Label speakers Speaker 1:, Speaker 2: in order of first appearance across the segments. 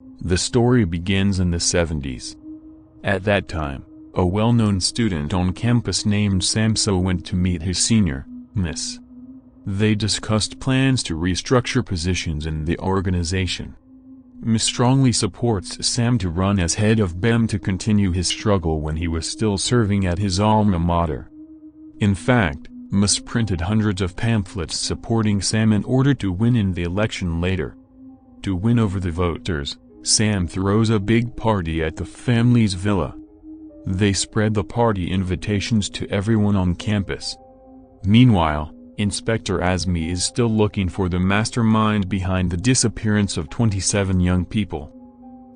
Speaker 1: The story begins in the 70s. At that time, a well-known student on campus named Samso went to meet his senior, Miss. They discussed plans to restructure positions in the organization. Miss strongly supports Sam to run as head of BEM to continue his struggle when he was still serving at his alma mater. In fact, Miss printed hundreds of pamphlets supporting Sam in order to win in the election later. To win over the voters, Sam throws a big party at the family's villa. They spread the party invitations to everyone on campus. Meanwhile, Inspector Azmi is still looking for the mastermind behind the disappearance of 27 young people.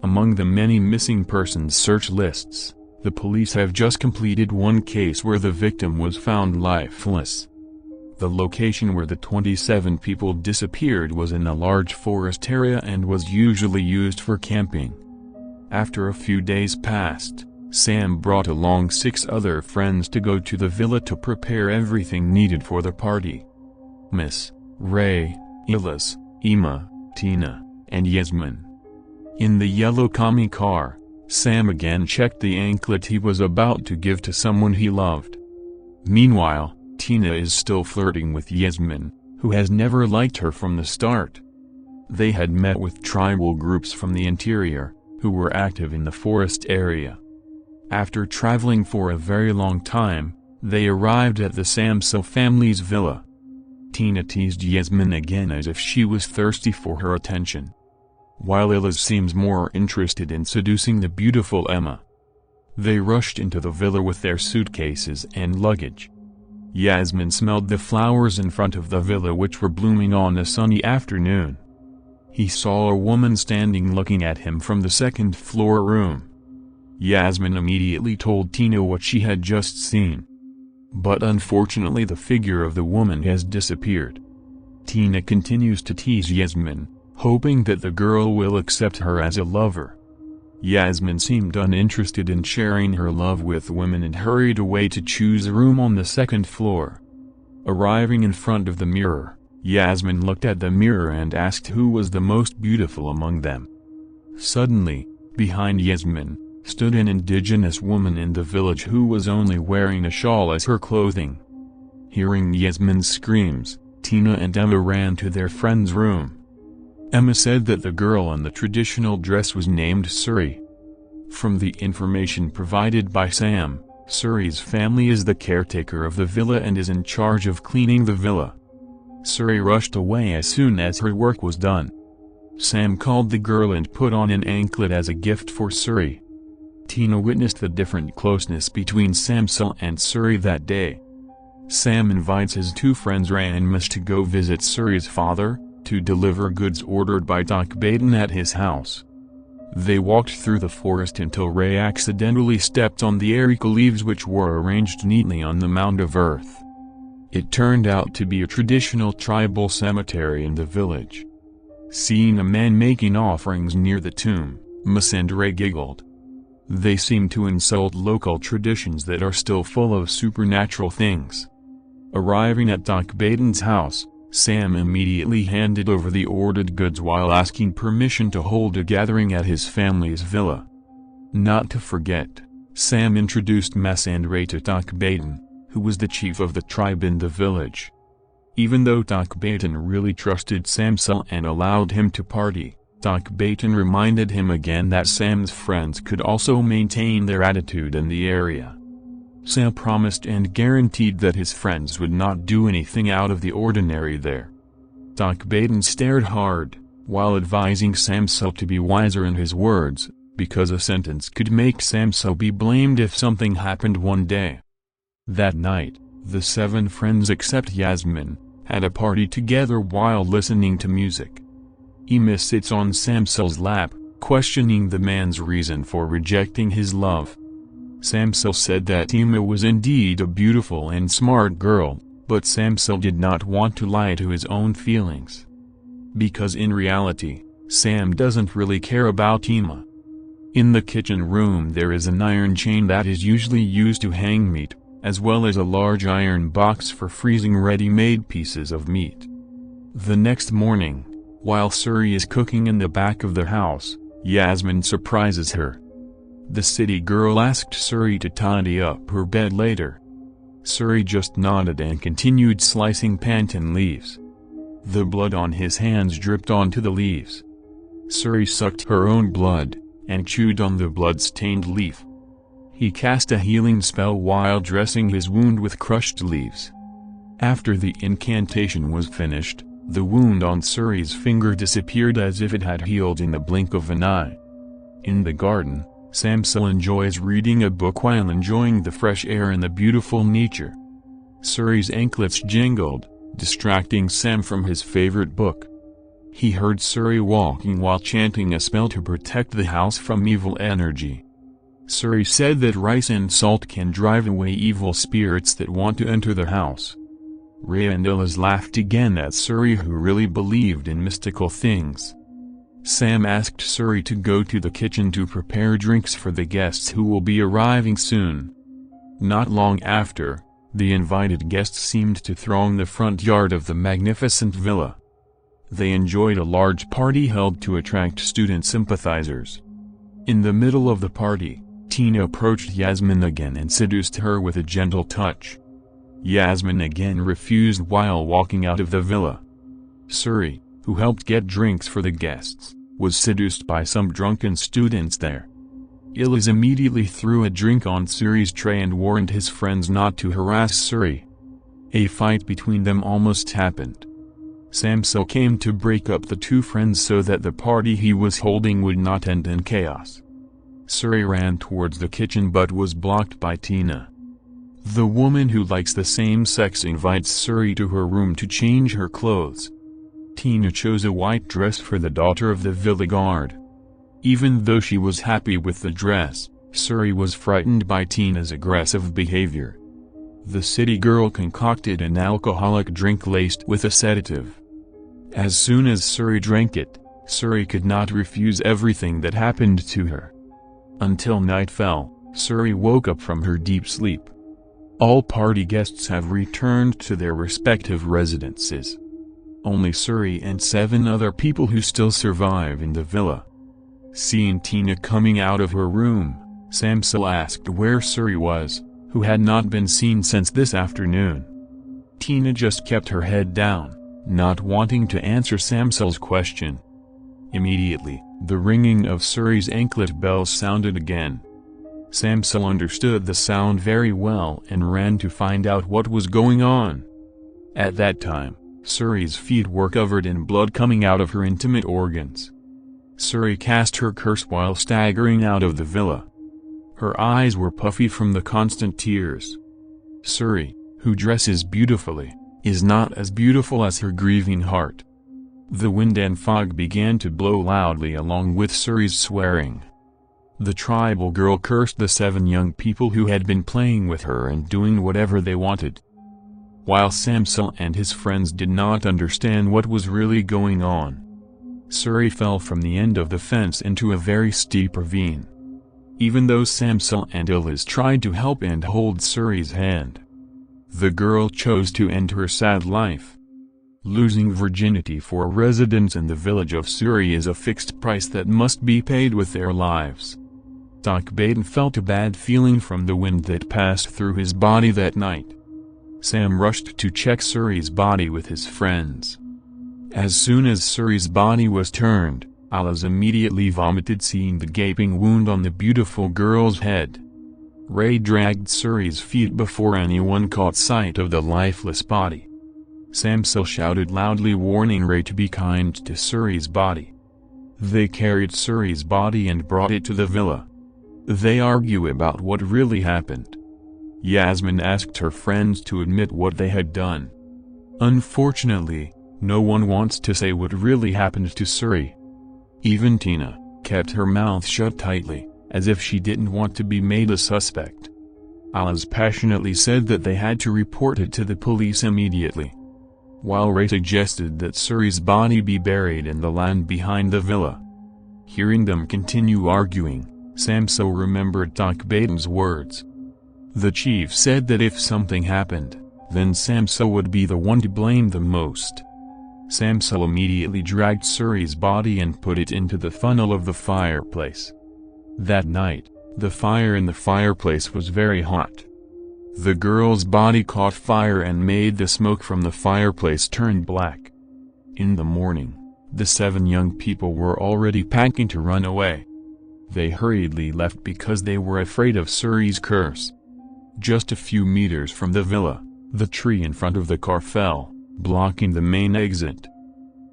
Speaker 1: Among the many missing persons search lists, the police have just completed one case where the victim was found lifeless. The location where the 27 people disappeared was in a large forest area and was usually used for camping. After a few days passed, Sam brought along 6 other friends to go to the villa to prepare everything needed for the party. Miss, Ray, Ilyas, Ima, Tina, and Yasmin. In the yellow Kami car, Sam again checked the anklet he was about to give to someone he loved. Meanwhile, Tina is still flirting with Yasmin, who has never liked her from the start. They had met with tribal groups from the interior, who were active in the forest area. After traveling for a very long time, they arrived at the Samso family's villa. Tina teased Yasmin again as if she was thirsty for her attention, while Ilyas seems more interested in seducing the beautiful Emma. They rushed into the villa with their suitcases and luggage. Yasmin smelled the flowers in front of the villa which were blooming on a sunny afternoon. He saw a woman standing looking at him from the second-floor room. Yasmin immediately told Tina what she had just seen. But unfortunately the figure of the woman has disappeared. Tina continues to tease Yasmin, hoping that the girl will accept her as a lover. Yasmin seemed uninterested in sharing her love with women and hurried away to choose a room on the second floor. Arriving in front of the mirror, Yasmin looked at the mirror and asked who was the most beautiful among them. Suddenly, behind Yasmin, stood an indigenous woman in the village who was only wearing a shawl as her clothing. Hearing Yasmin's screams, Tina and Emma ran to their friend's room. Emma said that the girl in the traditional dress was named Suri. From the information provided by Sam, Suri's family is the caretaker of the villa and is in charge of cleaning the villa. Suri rushed away as soon as her work was done. Sam called the girl and put on an anklet as a gift for Suri. Tina witnessed the different closeness between Samso and Suri that day. Sam invites his 2 friends Ray and Mish to go visit Suri's father, to deliver goods ordered by Takbaden at his house. They walked through the forest until Ray accidentally stepped on the areca leaves which were arranged neatly on the mound of earth. It turned out to be a traditional tribal cemetery in the village. Seeing a man making offerings near the tomb, Miss and Ray giggled. They seem to insult local traditions that are still full of supernatural things. Arriving at Takbaden's house, Sam immediately handed over the ordered goods while asking permission to hold a gathering at his family's villa. Not to forget, Sam introduced Mas and Ray to Takbaden, who was the chief of the tribe in the village. Even though Takbaden really trusted Samso and allowed him to party, Takbaden reminded him again that Sam's friends could also maintain their attitude in the area. Sam promised and guaranteed that his friends would not do anything out of the ordinary there. Takbaden stared hard, while advising Samso to be wiser in his words, because a sentence could make Samso be blamed if something happened one day. That night, the 7 friends except Yasmin, had a party together while listening to music. Ima sits on Samso's lap, questioning the man's reason for rejecting his love. Samso said that Ima was indeed a beautiful and smart girl, but Samso did not want to lie to his own feelings. Because in reality, Sam doesn't really care about Ima. In the kitchen room there is an iron chain that is usually used to hang meat, as well as a large iron box for freezing ready-made pieces of meat. The next morning, while Suri is cooking in the back of the house, Yasmin surprises her. The city girl asked Suri to tidy up her bed later. Suri just nodded and continued slicing plantain leaves. The blood on his hands dripped onto the leaves. Suri sucked her own blood, and chewed on the blood-stained leaf. He cast a healing spell while dressing his wound with crushed leaves. After the incantation was finished, the wound on Suri's finger disappeared as if it had healed in the blink of an eye. In the garden, Samsel enjoys reading a book while enjoying the fresh air and the beautiful nature. Suri's anklets jingled, distracting Sam from his favorite book. He heard Suri walking while chanting a spell to protect the house from evil energy. Suri said that rice and salt can drive away evil spirits that want to enter the house. Ray and Ilaz laughed again at Suri, who really believed in mystical things. Sam asked Suri to go to the kitchen to prepare drinks for the guests who will be arriving soon. Not long after, the invited guests seemed to throng the front yard of the magnificent villa. They enjoyed a large party held to attract student sympathizers. In the middle of the party, Tina approached Yasmin again and seduced her with a gentle touch. Yasmin again refused while walking out of the villa. Suri, who helped get drinks for the guests, was seduced by some drunken students there. Ilaz immediately threw a drink on Suri's tray and warned his friends not to harass Suri. A fight between them almost happened. Samsel came to break up the two friends so that the party he was holding would not end in chaos. Suri ran towards the kitchen but was blocked by Tina. The woman who likes the same sex invites Suri to her room to change her clothes. Tina chose a white dress for the daughter of the villa guard. Even though she was happy with the dress, Suri was frightened by Tina's aggressive behavior. The city girl concocted an alcoholic drink laced with a sedative. As soon as Suri drank it, Suri could not refuse everything that happened to her. Until night fell, Suri woke up from her deep sleep. All party guests have returned to their respective residences. Only Suri and 7 other people who still survive in the villa. Seeing Tina coming out of her room, Samsel asked where Suri was, who had not been seen since this afternoon. Tina just kept her head down, not wanting to answer Samsel's question. Immediately, the ringing of Suri's anklet bells sounded again. Samsel understood the sound very well and ran to find out what was going on. At that time, Suri's feet were covered in blood coming out of her intimate organs. Suri cast her curse while staggering out of the villa. Her eyes were puffy from the constant tears. Suri, who dresses beautifully, is not as beautiful as her grieving heart. The wind and fog began to blow loudly along with Suri's swearing. The tribal girl cursed the 7 young people who had been playing with her and doing whatever they wanted. While Samsel and his friends did not understand what was really going on, Suri fell from the end of the fence into a very steep ravine. Even though Samsel and Ilaz tried to help and hold Suri's hand, the girl chose to end her sad life. Losing virginity for residents in the village of Suri is a fixed price that must be paid with their lives. Takbaden felt a bad feeling from the wind that passed through his body that night. Sam rushed to check Suri's body with his friends. As soon as Suri's body was turned, Ilaz immediately vomited, seeing the gaping wound on the beautiful girl's head. Ray dragged Suri's feet before anyone caught sight of the lifeless body. Samsel shouted loudly, warning Ray to be kind to Suri's body. They carried Suri's body and brought it to the villa. They argue about what really happened. Yasmin asked her friends to admit what they had done. Unfortunately, no one wants to say what really happened to Suri. Even Tina kept her mouth shut tightly, as if she didn't want to be made a suspect. Ilaz passionately said that they had to report it to the police immediately, while Ray suggested that Suri's body be buried in the land behind the villa. Hearing them continue arguing, Samsel remembered Takbaden's words. The chief said that if something happened, then Samsel would be the one to blame the most. Samsel immediately dragged Suri's body and put it into the funnel of the fireplace. That night, the fire in the fireplace was very hot. The girl's body caught fire and made the smoke from the fireplace turn black. In the morning, the 7 young people were already packing to run away. They hurriedly left because they were afraid of Suri's curse. Just a few meters from the villa, the tree in front of the car fell, blocking the main exit.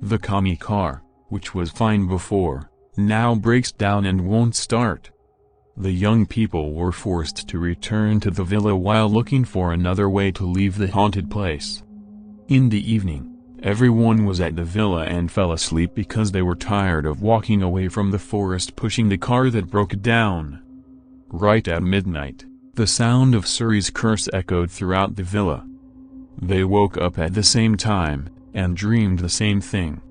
Speaker 1: The Kami car, which was fine before, now breaks down and won't start. The young people were forced to return to the villa while looking for another way to leave the haunted place. In the evening, everyone was at the villa and fell asleep because they were tired of walking away from the forest pushing the car that broke down. Right at midnight, the sound of Suri's curse echoed throughout the villa. They woke up at the same time, and dreamed the same thing.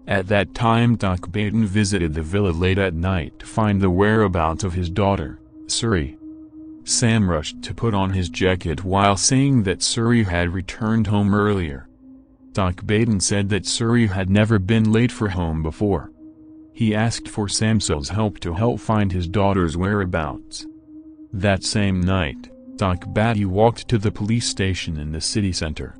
Speaker 1: At that time Expalined visited the villa late at night to find the whereabouts of his daughter, Suri. Sam rushed to put on his jacket while saying that Suri had returned home earlier. Expalined said that Suri had never been late for home before. He asked for Samsel's help to help find his daughter's whereabouts. That same night, Expalined walked to the police station in the city center.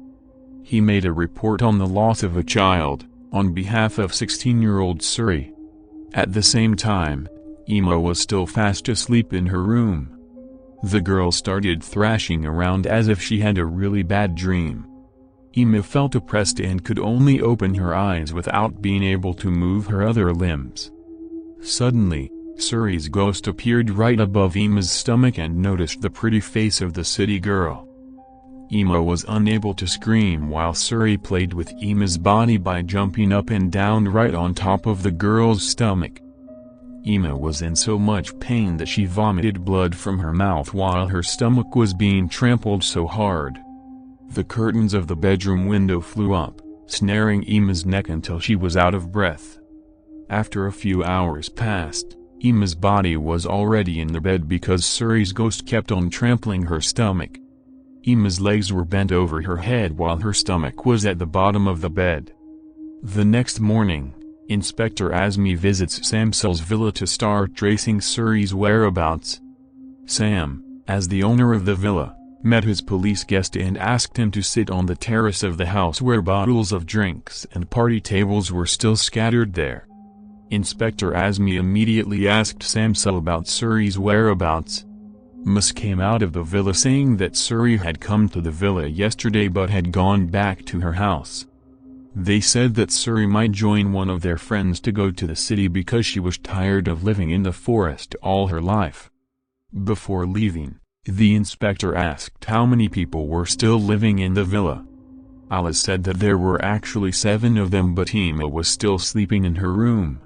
Speaker 1: He made a report on the loss of a child, on behalf of 16-year-old Suri. At the same time, Emma was still fast asleep in her room. The girl started thrashing around as if she had a really bad dream. Emma felt oppressed and could only open her eyes without being able to move her other limbs. Suddenly, Suri's ghost appeared right above Emma's stomach and noticed the pretty face of the city girl. Emma was unable to scream while Suri played with Emma's body by jumping up and down right on top of the girl's stomach. Emma was in so much pain that she vomited blood from her mouth while her stomach was being trampled so hard. The curtains of the bedroom window flew up, snaring Emma's neck until she was out of breath. After a few hours passed, Emma's body was already in the bed because Suri's ghost kept on trampling her stomach. Emma's legs were bent over her head while her stomach was at the bottom of the bed. The next morning, Inspector Azmi visits Samsel's villa to start tracing Suri's whereabouts. Sam, as the owner of the villa, met his police guest and asked him to sit on the terrace of the house where bottles of drinks and party tables were still scattered there. Inspector Azmi immediately asked Samsel about Suri's whereabouts. Ms came out of the villa saying that Suri had come to the villa yesterday but had gone back to her house. They said that Suri might join one of their friends to go to the city because she was tired of living in the forest all her life. Before leaving, the inspector asked how many people were still living in the villa. Alice said that there were actually 7 of them, but Emma was still sleeping in her room.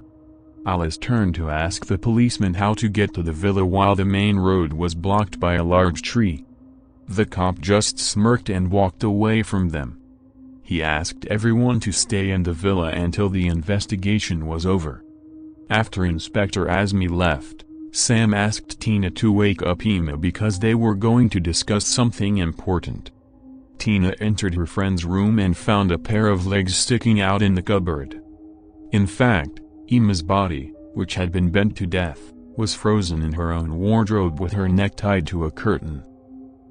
Speaker 1: Alice turned to ask the policeman how to get to the villa while the main road was blocked by a large tree. The cop just smirked and walked away from them. He asked everyone to stay in the villa until the investigation was over. After Inspector Azmi left, Sam asked Tina to wake up Emma because they were going to discuss something important. Tina entered her friend's room and found a pair of legs sticking out in the cupboard. In fact, Emma's body, which had been bent to death, was frozen in her own wardrobe with her neck tied to a curtain.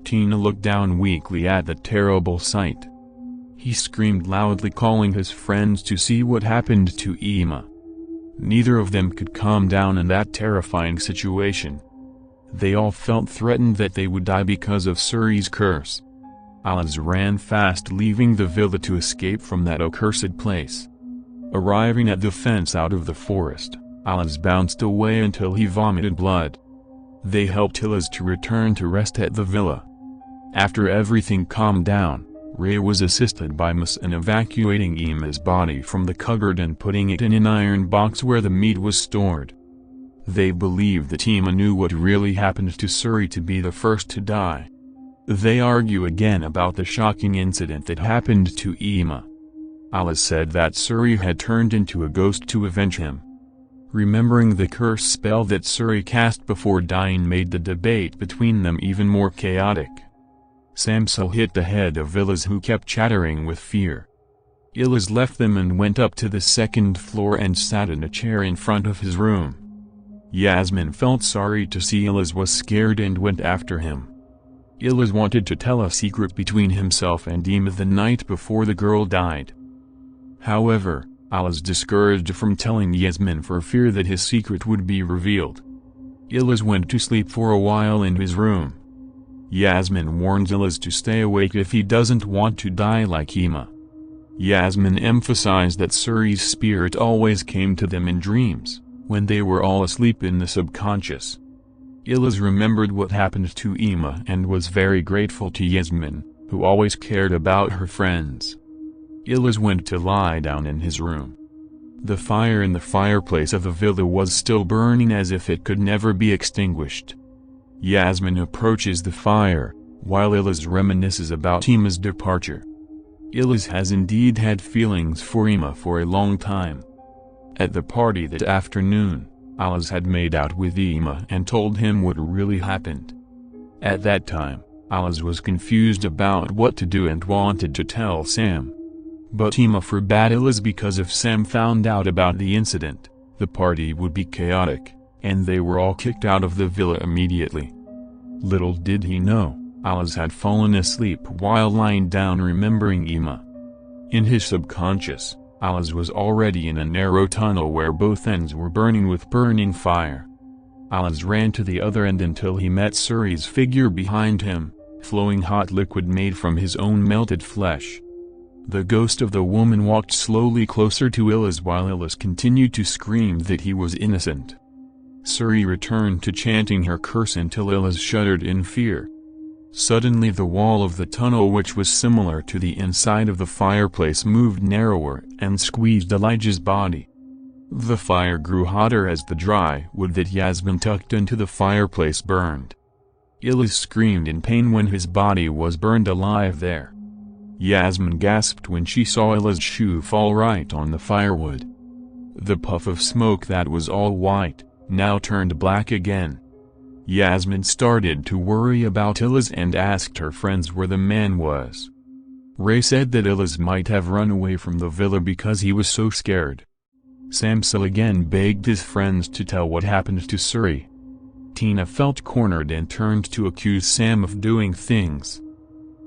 Speaker 1: Tina looked down weakly at the terrible sight. He screamed loudly, calling his friends to see what happened to Emma. Neither of them could calm down in that terrifying situation. They all felt threatened that they would die because of Suri's curse. Alice ran fast, leaving the villa to escape from that accursed place. Arriving at the fence out of the forest, Alice bounced away until he vomited blood. They helped Alice to return to rest at the villa. After everything calmed down, Ray was assisted by Ms in evacuating Emma's body from the cupboard and putting it in an iron box where the meat was stored. They believe that Emma knew what really happened to Suri to be the first to die. They argue again about the shocking incident that happened to Emma. Alice said that Suri had turned into a ghost to avenge him. Remembering the curse spell that Suri cast before dying made the debate between them even more chaotic. Samsel hit the head of Villas, who kept chattering with fear. Illes left them and went up to the second floor and sat in a chair in front of his room. Yasmin felt sorry to see Illes was scared and went after him. Illes wanted to tell a secret between himself and Ima the night before the girl died. However, Illes discouraged from telling Yasmin for fear that his secret would be revealed. Illes went to sleep for a while in his room. Yasmin warns Illes to stay awake if he doesn't want to die like Ima. Yasmin emphasized that Suri's spirit always came to them in dreams, when they were all asleep in the subconscious. Illes remembered what happened to Ima and was very grateful to Yasmin, who always cared about her friends. Illes went to lie down in his room. The fire in the fireplace of the villa was still burning as if it could never be extinguished. Yasmin approaches the fire, while Illes reminisces about Ima's departure. Illes has indeed had feelings for Ima for a long time. At the party that afternoon, Illes had made out with Ima and told him what really happened. At that time, Illes was confused about what to do and wanted to tell Sam. But Ima forbade Illes because if Sam found out about the incident, the party would be chaotic, and they were all kicked out of the villa immediately. Little did he know, Illes had fallen asleep while lying down remembering Ima. In his subconscious, Illes was already in a narrow tunnel where both ends were burning with burning fire. Illes ran to the other end until he met Suri's figure behind him, flowing hot liquid made from his own melted flesh. The ghost of the woman walked slowly closer to Illes while Illes continued to scream that he was innocent. Suri returned to chanting her curse until Illes shuddered in fear. Suddenly the wall of the tunnel, which was similar to the inside of the fireplace, moved narrower and squeezed Elijah's body. The fire grew hotter as the dry wood that Yasmin tucked into the fireplace burned. Illes screamed in pain when his body was burned alive there. Yasmin gasped when she saw Illes' shoe fall right on the firewood. The puff of smoke that was all white, now turned black again. Yasmin started to worry about Illes and asked her friends where the man was. Ray said that Illes might have run away from the villa because he was so scared. Samsel again begged his friends to tell what happened to Suri. Tina felt cornered and turned to accuse Sam of doing things.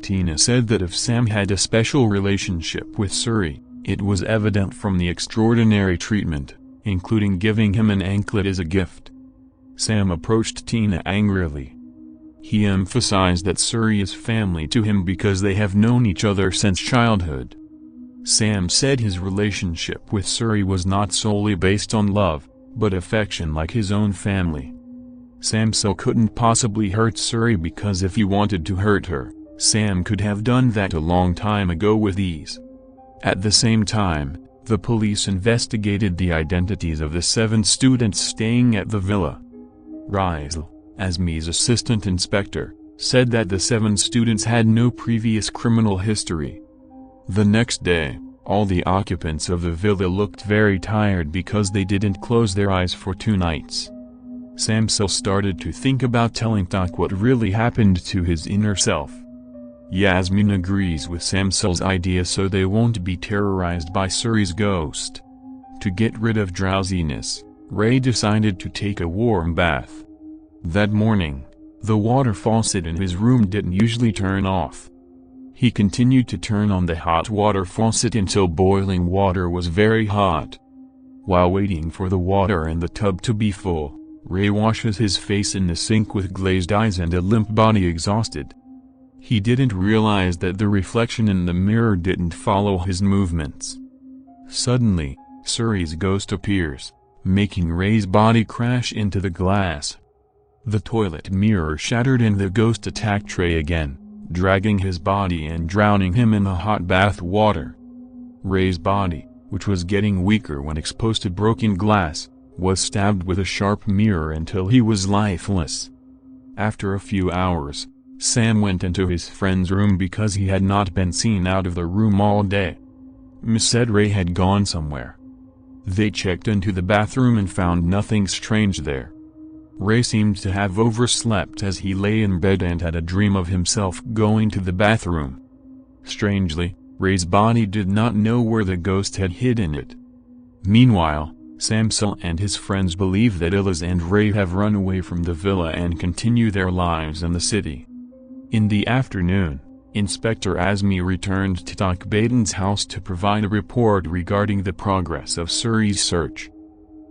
Speaker 1: Tina said that if Sam had a special relationship with Suri, it was evident from the extraordinary treatment, including giving him an anklet as a gift. Sam approached Tina angrily. He emphasized that Suri is family to him because they have known each other since childhood. Sam said his relationship with Suri was not solely based on love, but affection like his own family. Samsel couldn't possibly hurt Suri because if he wanted to hurt her, Sam could have done that a long time ago with ease. At the same time, the police investigated the identities of the 7 students staying at the villa. Rizal, Asmi's assistant inspector, said that the 7 students had no previous criminal history. The next day, all the occupants of the villa looked very tired because they didn't close their eyes for 2 nights. Samsel started to think about telling Tak what really happened to his inner self. Yasmin agrees with Samsel's idea so they won't be terrorized by Suri's ghost. To get rid of drowsiness, Ray decided to take a warm bath. That morning, the water faucet in his room didn't usually turn off. He continued to turn on the hot water faucet until boiling water was very hot. While waiting for the water in the tub to be full, Ray washes his face in the sink with glazed eyes and a limp body, exhausted. He didn't realize that the reflection in the mirror didn't follow his movements. Suddenly, Suri's ghost appears, making Ray's body crash into the glass. The toilet mirror shattered and the ghost attacked Ray again, dragging his body and drowning him in the hot bath water. Ray's body, which was getting weaker when exposed to broken glass, was stabbed with a sharp mirror until he was lifeless. After a few hours, Sam went into his friend's room because he had not been seen out of the room all day. Miss said Ray had gone somewhere. They checked into the bathroom and found nothing strange there. Ray seemed to have overslept as he lay in bed and had a dream of himself going to the bathroom. Strangely, Ray's body did not know where the ghost had hidden it. Meanwhile, Samsel and his friends believe that Eliz and Ray have run away from the villa and continue their lives in the city. In the afternoon, Inspector Azmi returned to Takbaden's house to provide a report regarding the progress of Suri's search.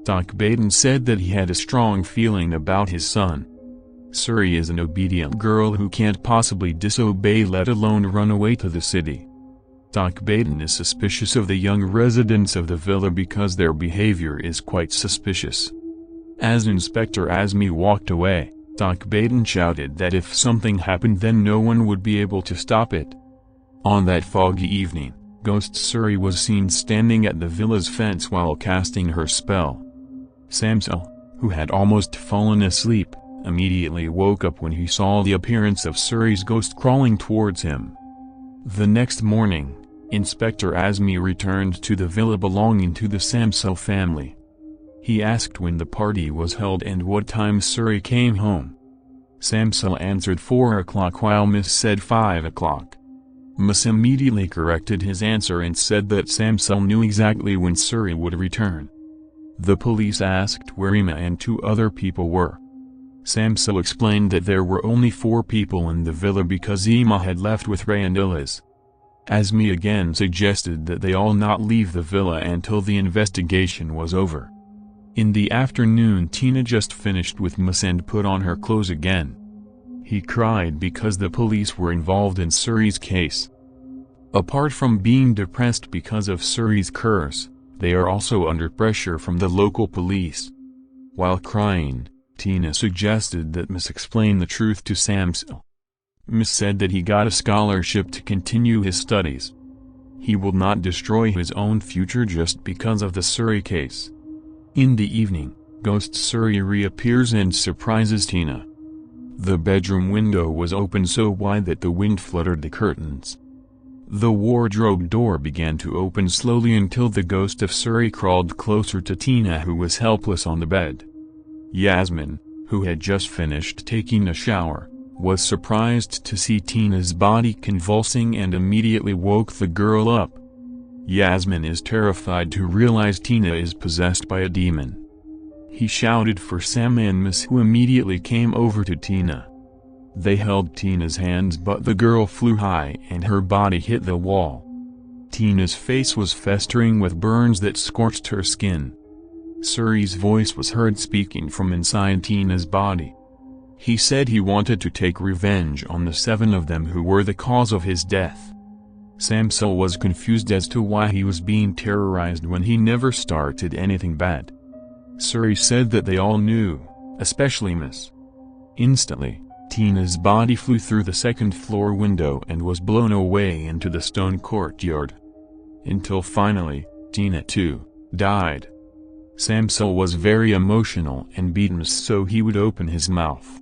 Speaker 1: Takbaden said that he had a strong feeling about his son. Suri is an obedient girl who can't possibly disobey, let alone run away to the city. Takbaden is suspicious of the young residents of the villa because their behavior is quite suspicious. As Inspector Azmi walked away, Takbaden shouted that if something happened then no one would be able to stop it. On that foggy evening, Ghost Suri was seen standing at the villa's fence while casting her spell. Samsel, who had almost fallen asleep, immediately woke up when he saw the appearance of Suri's ghost crawling towards him. The next morning, Inspector Azmi returned to the villa belonging to the Samsel family. He asked when the party was held and what time Suri came home. Samsel answered 4 o'clock while Miss said 5 o'clock. Miss immediately corrected his answer and said that Samsel knew exactly when Suri would return. The police asked where Ima and 2 other people were. Samsel explained that there were only 4 people in the villa because Ima had left with Ray and Eliz. Azmi again suggested that they all not leave the villa until the investigation was over. In the afternoon, Tina just finished with Miss and put on her clothes again. He cried because the police were involved in Suri's case. Apart from being depressed because of Suri's curse, they are also under pressure from the local police. While crying, Tina suggested that Miss explain the truth to Samsel. Miss said that he got a scholarship to continue his studies. He will not destroy his own future just because of the Suri case. In the evening, Ghost Suri reappears and surprises Tina. The bedroom window was open so wide that the wind fluttered the curtains. The wardrobe door began to open slowly until the ghost of Suri crawled closer to Tina, who was helpless on the bed. Yasmin, who had just finished taking a shower, was surprised to see Tina's body convulsing and immediately woke the girl up. Yasmin is terrified to realize Tina is possessed by a demon. He shouted for Sam and Miss, who immediately came over to Tina. They held Tina's hands but the girl flew high and her body hit the wall. Tina's face was festering with burns that scorched her skin. Suri's voice was heard speaking from inside Tina's body. He said he wanted to take revenge on the 7 of them who were the cause of his death. Samsel was confused as to why he was being terrorized when he never started anything bad. Suri said that they all knew, especially Miss. Instantly, Tina's body flew through the 2nd floor window and was blown away into the stone courtyard. Until finally, Tina too, died. Samsel was very emotional and beaten so he would open his mouth.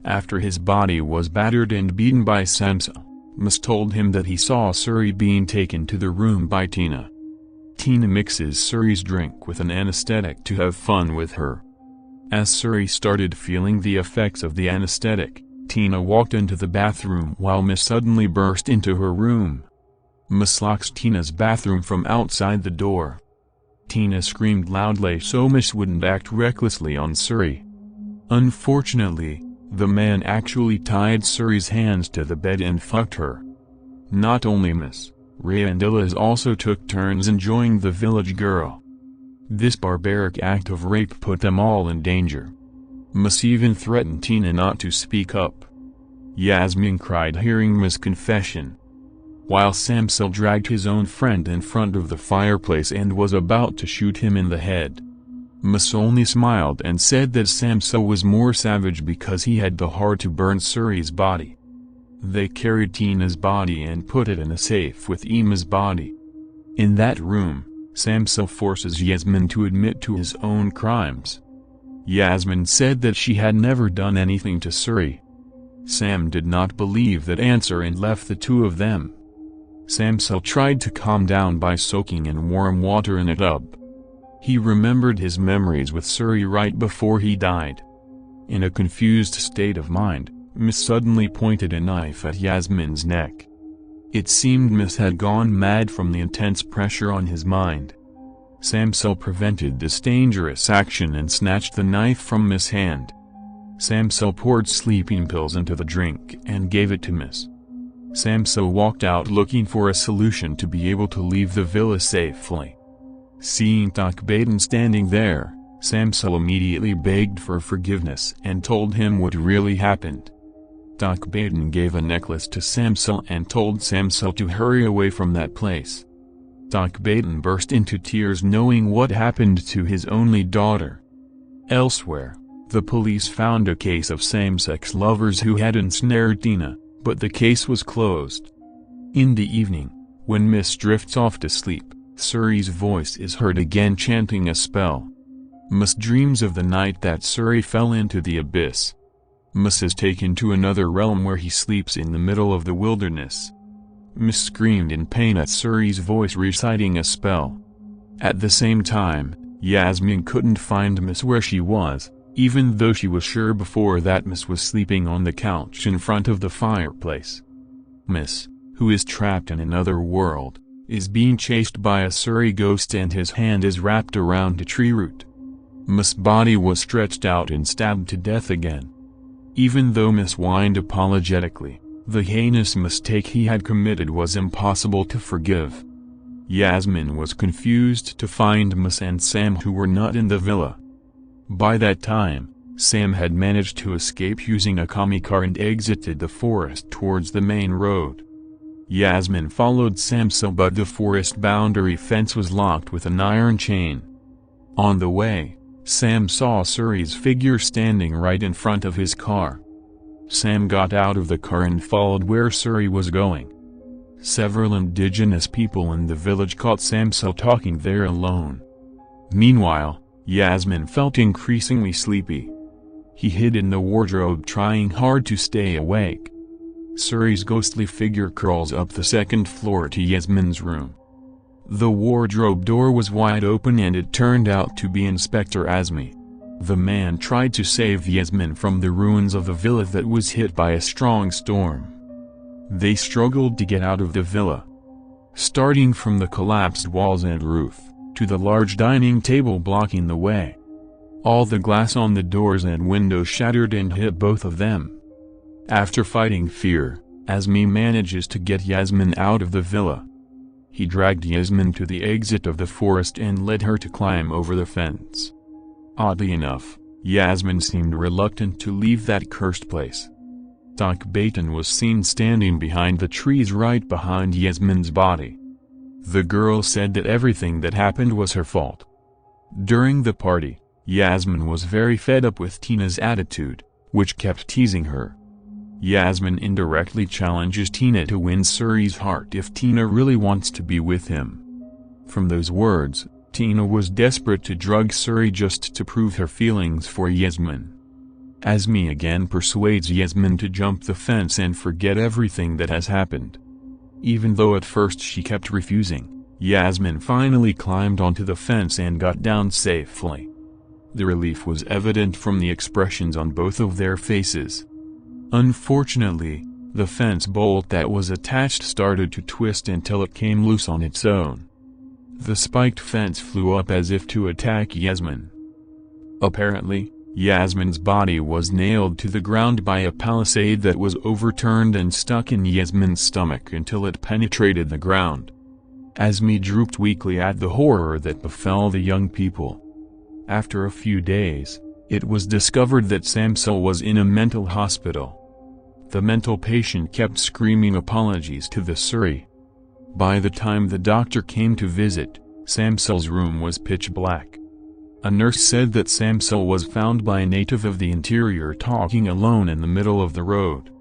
Speaker 1: After his body was battered and beaten by Samsel, Miss told him that he saw Suri being taken to the room by Tina. Tina mixes Suri's drink with an anesthetic to have fun with her. As Suri started feeling the effects of the anesthetic, Tina walked into the bathroom while Miss suddenly burst into her room. Miss locks Tina's bathroom from outside the door. Tina screamed loudly so Miss wouldn't act recklessly on Suri. Unfortunately, the man actually tied Suri's hands to the bed and fucked her. Not only Miss, Ray and Eliz also took turns enjoying the village girl. This barbaric act of rape put them all in danger. Miss even threatened Tina not to speak up. Yasmin cried hearing Miss' confession. While Samsel dragged his own friend in front of the fireplace and was about to shoot him in the head. Miss only smiled and said that Samsel was more savage because he had the heart to burn Suri's body. They carried Tina's body and put it in a safe with Ima's body. In that room, Samsel forces Yasmin to admit to his own crimes. Yasmin said that she had never done anything to Suri. Sam did not believe that answer and left the 2 of them. Samsel tried to calm down by soaking in warm water in a tub. He remembered his memories with Suri right before he died. In a confused state of mind, Miss suddenly pointed a knife at Yasmin's neck. It seemed Miss had gone mad from the intense pressure on his mind. Samsel prevented this dangerous action and snatched the knife from Miss' hand. Samsel poured sleeping pills into the drink and gave it to Miss. Samsel walked out looking for a solution to be able to leave the villa safely. Seeing Takbaden standing there, Samsel immediately begged for forgiveness and told him what really happened. Takbaden gave a necklace to Samsel and told Samsel to hurry away from that place. Takbaden burst into tears knowing what happened to his only daughter. Elsewhere, the police found a case of same-sex lovers who had ensnared Tina, but the case was closed. In the evening, when Miss drifts off to sleep, Suri's voice is heard again chanting a spell. Miss dreams of the night that Suri fell into the abyss. Miss is taken to another realm where he sleeps in the middle of the wilderness. Miss screamed in pain at Suri's voice reciting a spell. At the same time, Yasmin couldn't find Miss where she was, even though she was sure before that Miss was sleeping on the couch in front of the fireplace. Miss, who is trapped in another world, is being chased by a Suri ghost and his hand is wrapped around a tree root. Miss' body was stretched out and stabbed to death again. Even though Miss whined apologetically, the heinous mistake he had committed was impossible to forgive. Yasmin was confused to find Miss and Sam who were not in the villa. By that time, Sam had managed to escape using a commie car and exited the forest towards the main road. Yasmin followed Samsel but the forest boundary fence was locked with an iron chain. On the way, Sam saw Suri's figure standing right in front of his car. Sam got out of the car and followed where Suri was going. Several indigenous people in the village caught Samsel talking there alone. Meanwhile, Yasmin felt increasingly sleepy. He hid in the wardrobe trying hard to stay awake. Suri's ghostly figure crawls up the second floor to Yasmin's room. The wardrobe door was wide open and it turned out to be Inspector Azmi. The man tried to save Yasmin from the ruins of the villa that was hit by a strong storm. They struggled to get out of the villa. Starting from the collapsed walls and roof, to the large dining table blocking the way. All the glass on the doors and windows shattered and hit both of them. After fighting fear, Azmi manages to get Yasmin out of the villa. He dragged Yasmin to the exit of the forest and led her to climb over the fence. Oddly enough, Yasmin seemed reluctant to leave that cursed place. Takbaden was seen standing behind the trees right behind Yasmin's body. The girl said that everything that happened was her fault. During the party, Yasmin was very fed up with Tina's attitude, which kept teasing her. Yasmin indirectly challenges Tina to win Suri's heart if Tina really wants to be with him. From those words, Tina was desperate to drug Suri just to prove her feelings for Yasmin. Azmi again persuades Yasmin to jump the fence and forget everything that has happened. Even though at first she kept refusing, Yasmin finally climbed onto the fence and got down safely. The relief was evident from the expressions on both of their faces. Unfortunately, the fence bolt that was attached started to twist until it came loose on its own. The spiked fence flew up as if to attack Yasmin. Apparently, Yasmin's body was nailed to the ground by a palisade that was overturned and stuck in Yasmin's stomach until it penetrated the ground. Azmi drooped weakly at the horror that befell the young people. After a few days, it was discovered that Samsel was in a mental hospital. The mental patient kept screaming apologies to the Suri. By the time the doctor came to visit, Samsel's room was pitch black. A nurse said that Samsel was found by a native of the interior talking alone in the middle of the road.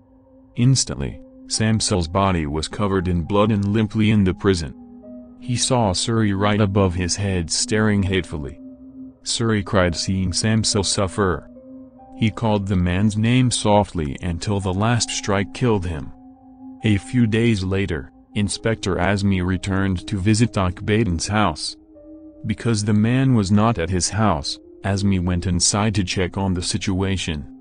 Speaker 1: Instantly, Samsel's body was covered in blood and limply in the prison. He saw Suri right above his head staring hatefully. Suri cried seeing Samsel suffer. He called the man's name softly until the last strike killed him. A few days later, Inspector Azmi returned to visit Takbaden's house. Because the man was not at his house, Azmi went inside to check on the situation.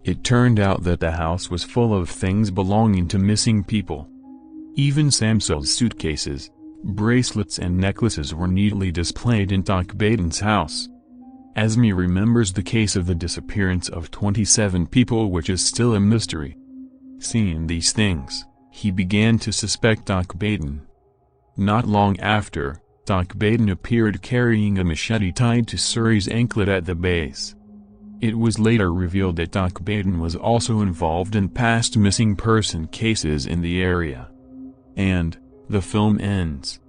Speaker 1: It turned out that the house was full of things belonging to missing people. Even Samso's suitcases, bracelets and necklaces were neatly displayed in Doc Baden's house. Esme remembers the case of the disappearance of 27 people, which is still a mystery. Seeing these things, he began to suspect Doc Baden. Not long after, Doc Baden appeared carrying a machete tied to Suri's anklet at the base. It was later revealed that Doc Baden was also involved in past missing person cases in the area. And the film ends.